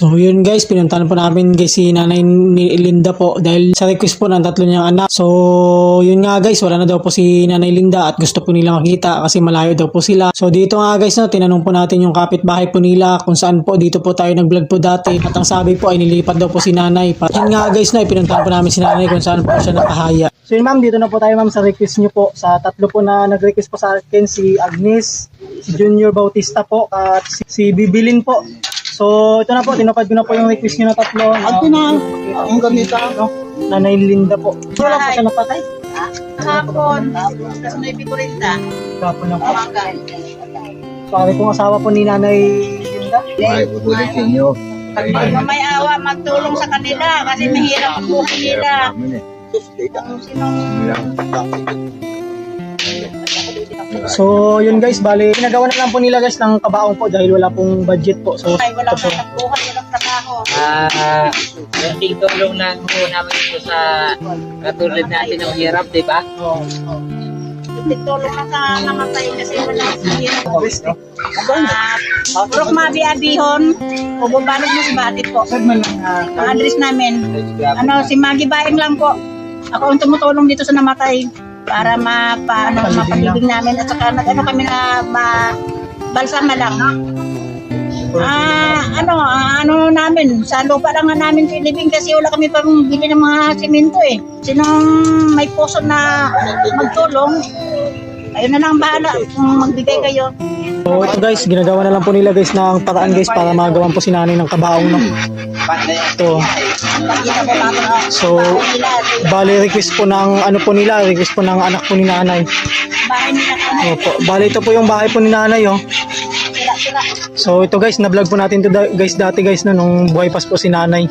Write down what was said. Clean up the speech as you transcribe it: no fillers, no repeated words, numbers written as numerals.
So yun guys, pinuntahan po namin guys si Nanay Linda po dahil sa request po ng tatlo niyang anak. So yun nga guys, wala na daw po si Nanay Linda at gusto po nila makita kasi malayo daw po sila. So dito nga guys, no, tinanong po natin yung kapitbahay po nila kung saan po dito po tayo nag-vlog po dati. At ang sabi po ay nilipat daw po si Nanay. Yun nga guys, no, pinuntahan po namin si Nanay kung saan po siya nakahaya. So yun ma'am, dito na po tayo ma'am sa request niyo po. Sa tatlo po na nag-request po sa akin, si Agnes, si Junior Bautista po at si Bibilin po. So, ito na po, tinupad ko na po yung request nyo na tatlo. Ito na, ang ganita, no? Nanay Linda po. So, wala po siya napatay? Hapon, tapos may piturinta. Kapon lang po. Umaga. Pare kong asawa po ni Nanay Linda. May ulitin nyo. Pag may awa, magtulong sa kanila kasi mahirap ang buhay nila. Ang sinong So, yun guys, bali, ginagawa na lang po nila guys ng kabaong po dahil wala pong budget po. So, ay walang buhay, walang trabaho. Kunting tulong lang po namin ito sa katulad natin ng hirap, di ba? Tulong lang sa namatay kasi wala hirap. Purok mabi-abihon, pububalog mo si Batit po. Ang address namin. Si Maggie Baeng lang po. Ako ang tumutulong dito sa namatay para mapalibing namin at saka kami na balsama lang. Namin sa lupa lang na namin pilibing kasi wala kami pang bili ng mga simento eh. Sinong may puso na magtulong, ayun na lang bahala kung magbigay kayo. so ito guys, ginagawa na lang po nila guys ng paraan guys para magawan po si Nanay ng kabaong. No? Ito. So, bali request po ng request po ng anak po ni Nanay. Bahay nila Opo. Bali ito po yung bahay po ni Nanay, oh. sila. So ito guys, na-vlog po natin to guys dati guys, no, nung buhay pas po si Nanay.